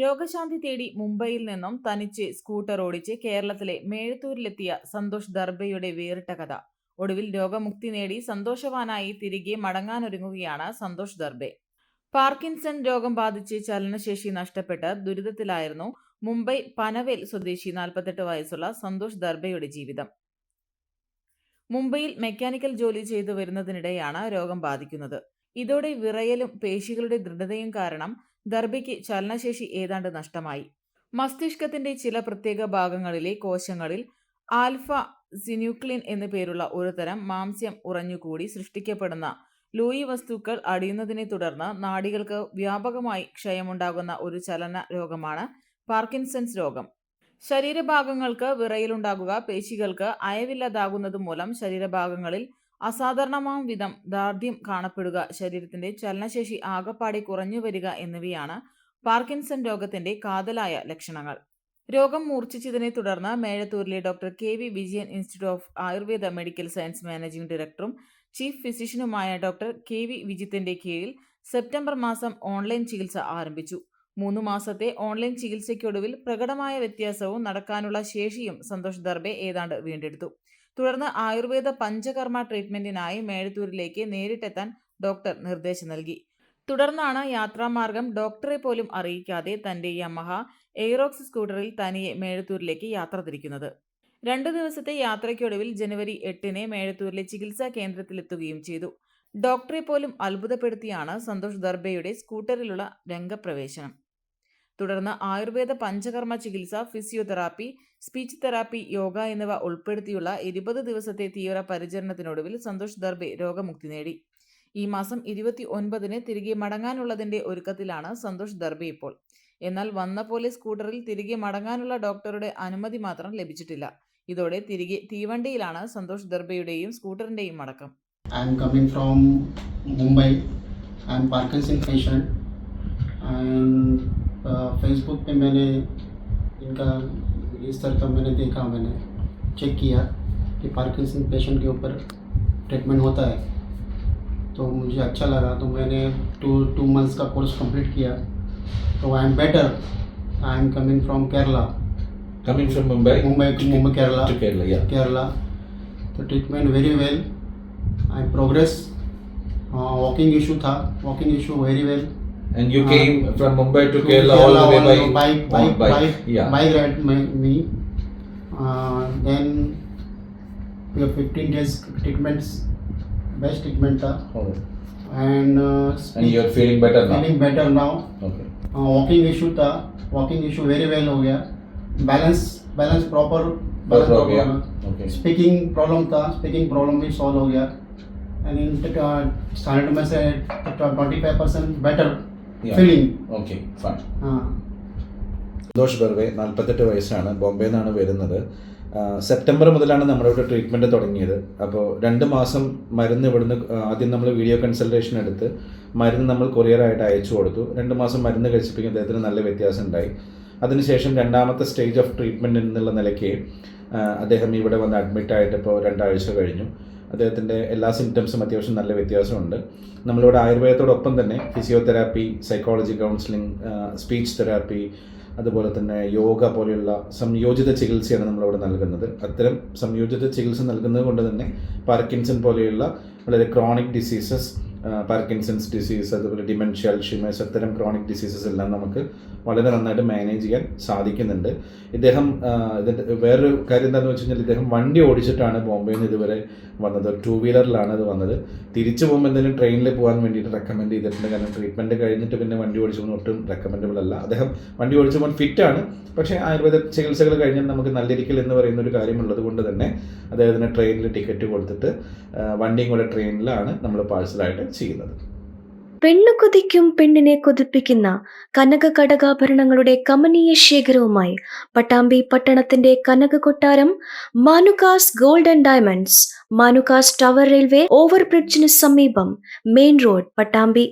രോഗശാന്തി തേടി മുംബൈയിൽ നിന്നും തനിച്ച് സ്കൂട്ടർ ഓടിച്ച് കേരളത്തിലെ മേഴത്തൂരിലെത്തിയ സന്തോഷ് ദർബയുടെ വേറിട്ട കഥ. ഒടുവിൽ രോഗമുക്തി നേടി സന്തോഷവാനായി തിരികെ മടങ്ങാനൊരുങ്ങുകയാണ് സന്തോഷ് ദർബെ. പാർക്കിൻസൺ രോഗം ബാധിച്ച് ചലനശേഷി നഷ്ടപ്പെട്ട് ദുരിതത്തിലായിരുന്നു മുംബൈ പനവേൽ സ്വദേശി 48 വയസ്സുള്ള സന്തോഷ് ദർബയുടെ ജീവിതം. മുംബൈയിൽ മെക്കാനിക്കൽ ജോലി ചെയ്തു വരുന്നതിനിടെയാണ് രോഗം ബാധിക്കുന്നത്. ഇതോടെ വിറയലും പേശികളുടെ ദൃഢതയും കാരണം ദർബയ്ക്ക് ചലനശേഷി ഏതാണ്ട് നഷ്ടമായി. മസ്തിഷ്കത്തിന്റെ ചില പ്രത്യേക ഭാഗങ്ങളിലെ കോശങ്ങളിൽ ആൽഫ സിന്യൂക്ലിൻ എന്നു പേരുള്ള ഒരു തരം മാംസ്യം ഉറഞ്ഞുകൂടി സൃഷ്ടിക്കപ്പെടുന്ന ലൂയി വസ്തുക്കൾ അടിയുന്നതിനെ തുടർന്ന് നാഡികൾക്ക് വ്യാപകമായി ക്ഷയമുണ്ടാകുന്ന ഒരു ചലന രോഗമാണ് പാർക്കിൻസൺസ് രോഗം. ശരീരഭാഗങ്ങൾക്ക് വിറയലുണ്ടാകുക, പേശികൾക്ക് അയവില്ലാതാകുന്നത് മൂലം ശരീരഭാഗങ്ങളിൽ അസാധാരണമാം വിധം ദാർഢ്യം കാണപ്പെടുക, ശരീരത്തിന്റെ ചലനശേഷി ആകപ്പാടെ കുറഞ്ഞു വരിക എന്നിവയാണ് പാർക്കിൻസൺ രോഗത്തിന്റെ കാതലായ ലക്ഷണങ്ങൾ. രോഗം മൂർച്ഛിച്ചതിനെ തുടർന്ന് മേഴത്തൂരിലെ doctor KV Vijayan institute of Ayurveda medical science managing ഡയറക്ടറും ചീഫ് ഫിസിഷ്യനുമായ ഡോക്ടർ KV വിജിത്തിന്റെ കീഴിൽ സെപ്റ്റംബർ മാസം ഓൺലൈൻ ചികിത്സ ആരംഭിച്ചു. 3 മാസത്തെ ഓൺലൈൻ ചികിത്സയ്ക്കൊടുവിൽ പ്രകടമായ വ്യത്യാസവും നടക്കാനുള്ള ശേഷിയും സന്തോഷ് ദർബെ ഏതാണ്ട് വീണ്ടെടുത്തു. തുടർന്ന് ആയുർവേദ പഞ്ചകർമ്മ ട്രീറ്റ്മെന്റിനായി മേഴത്തൂരിലേക്ക് നേരിട്ടെത്താൻ ഡോക്ടർ നിർദ്ദേശം നൽകി. തുടർന്നാണ് യാത്രാമാർഗം ഡോക്ടറെ പോലും അറിയിക്കാതെ തന്റെ യമഹ എയ്റോക്സ് സ്കൂട്ടറിൽ തനിയെ മേഴത്തൂരിലേക്ക് യാത്ര തിരിക്കുന്നത്. 2 ദിവസത്തെ യാത്രയ്ക്കൊടുവിൽ ജനുവരി 8-ന് മേഴത്തൂരിലെ ചികിത്സാ കേന്ദ്രത്തിലെത്തുകയും ചെയ്തു. ഡോക്ടറെ പോലും അത്ഭുതപ്പെടുത്തിയാണ് സന്തോഷ് ദർബയുടെ സ്കൂട്ടറിലുള്ള രംഗപ്രവേശനം. തുടർന്ന് ആയുർവേദ പഞ്ചകർമ്മ ചികിത്സ, ഫിസിയോതെറാപ്പി, സ്പീച്ച് തെറാപ്പി, യോഗ എന്നിവ ഉൾപ്പെടുത്തിയുള്ള 20 ദിവസത്തെ തീവ്ര പരിചരണത്തിനൊടുവിൽ സന്തോഷ് ദർബെ രോഗമുക്തി നേടി. ഈ മാസം 29-ന് തിരികെ മടങ്ങാനുള്ളതിന്റെ ഒരുക്കത്തിലാണ് സന്തോഷ് ദർബെ ഇപ്പോൾ. എന്നാൽ വന്ന പോലെ സ്കൂട്ടറിൽ തിരികെ മടങ്ങാനുള്ള ഡോക്ടറുടെ അനുമതി മാത്രം ലഭിച്ചിട്ടില്ല. ഇതോടെ തിരികെ തീവണ്ടിയിലാണ് സന്തോഷ് ദർബയുടെയും സ്കൂട്ടറിന്റെയും മടക്കം. I am coming from Mumbai. I am Parkinson patient and Facebook पे मैंने इनका इस तरह का मैंने देखा, मैंने चेक किया कि पार्किंसन पेशेंट के ऊपर ट्रीटमेंट होता है, तो मुझे अच्छा लगा. तो मैंने 2 मंथ्स का कोर्स कंप्लीट किया. तो I am better. I am coming from Kerala. Coming from Mumbai Kerala. To Kerala, yeah. Kerala. तो ट्रीटमेंट वेरी वेल. आई प्रोग्रेस. वॉकिंग इशू था, walking issue very well. And you came from Mumbai to Kerala all the way by bike. Yeah. Bike ride me. Then we have 15 days treatments. Best treatment था. Oh. And you are feeling better now. Feeling better now. Okay. Walking issue था. Walking issue very well हो गया. Balance proper. हो गया. Okay. Speaking problem था. Speaking problem भी solve हो गया. And in standard में से 25% better. Feeling. Okay, fine. Santhosh Darbe 48 വയസ്സാണ്, ബോംബെയിൽ നിന്നാണ് വരുന്നത്. സെപ്റ്റംബർ മുതലാണ് നമ്മുടെ ഇവിടെ ട്രീറ്റ്മെൻറ്റ് തുടങ്ങിയത്. അപ്പോൾ 2 മാസം മരുന്ന് ഇവിടുന്ന് ആദ്യം നമ്മൾ വീഡിയോ കൺസൾട്ടേഷൻ എടുത്ത് മരുന്ന് നമ്മൾ കൊറിയറായിട്ട് അയച്ചു കൊടുത്തു. 2 മാസം മരുന്ന് കഴിച്ചപ്പോൾ അദ്ദേഹത്തിന് നല്ല വ്യത്യാസം ഉണ്ടായി. അതിനുശേഷം 2ാമത്തെ സ്റ്റേജ് ഓഫ് ട്രീറ്റ്മെൻറ്റ് എന്നുള്ള നിലയ്ക്ക് അദ്ദേഹം ഇവിടെ വന്ന് അഡ്മിറ്റായിട്ട് ഇപ്പോൾ 2 ആഴ്ച കഴിഞ്ഞു. അദ്ദേഹത്തിൻ്റെ എല്ലാ സിംറ്റംസും അത്യാവശ്യം നല്ല വ്യത്യാസമുണ്ട്. നമ്മളിവിടെ ആയുർവേദത്തോടൊപ്പം തന്നെ physiotherapy, psychology counselling, speech therapy, അതുപോലെ തന്നെ യോഗ പോലെയുള്ള സംയോജിത ചികിത്സയാണ് നമ്മളിവിടെ നൽകുന്നത്. അത്തരം സംയോജിത ചികിത്സ നൽകുന്നത് കൊണ്ട് തന്നെ പാർക്കിൻസൺ പോലെയുള്ള വളരെ ക്രോണിക് ഡിസീസസ്, പാർക്കിൻസൺസ് ഡിസീസ്, അതുപോലെ ഡിമെൻഷ്യ, അൽഷിമേഴ്സ്, അത്തരം ക്രോണിക് ഡിസീസസ് എല്ലാം നമുക്ക് വളരെ നന്നായിട്ട് മാനേജ് ചെയ്യാൻ സാധിക്കുന്നുണ്ട്. ഇദ്ദേഹം ഇതിൻ്റെ വേറൊരു കാര്യം എന്താണെന്ന് വെച്ച് കഴിഞ്ഞാൽ ഇദ്ദേഹം വണ്ടി ഓടിച്ചിട്ടാണ് ബോംബെയിൽ നിന്ന് ഇതുവരെ വന്നത്. 2 വീലറിലാണ് അത് വന്നത്. തിരിച്ചു പോകുമ്പോൾ എന്തെങ്കിലും ട്രെയിനിൽ പോകാൻ വേണ്ടിയിട്ട് റെക്കമെൻഡ് ചെയ്തിട്ടുണ്ട്. കാരണം ട്രീറ്റ്മെൻറ്റ് കഴിഞ്ഞിട്ട് പിന്നെ വണ്ടി ഓടിച്ചു പോകുന്ന ഒട്ടും റെക്കമെൻഡബിൾ അല്ല. അദ്ദേഹം വണ്ടി ഓടിച്ചു പോകാൻ ഫിറ്റാണ്, പക്ഷേ ആയുർവേദ ചികിത്സകൾ കഴിഞ്ഞാൽ നമുക്ക് നല്ലിരിക്കൽ എന്ന് പറയുന്ന ഒരു കാര്യമുള്ളത് കൊണ്ട് തന്നെ അദ്ദേഹത്തിന് ട്രെയിനിൽ ടിക്കറ്റ് കൊടുത്തിട്ട് വണ്ടിയും കൂടെ ട്രെയിനിലാണ് നമ്മൾ പാഴ്സലായിട്ട് ചെയ്യുന്നത്. പെണ്ണു കൊതിക്കും പെണ്ണിനെ കൊതിപ്പിക്കുന്ന കനക കടകാഭരണങ്ങളുടെ കമനീയ ശേഖരവുമായി പട്ടാമ്പി പട്ടണത്തിന്റെ കനക കൊട്ടാരം Manukas gold and diamonds, Manukas tower railway ഓവർബ്രിഡ്ജിന് സമീപം, മെയിൻ റോഡ്, പട്ടാമ്പി.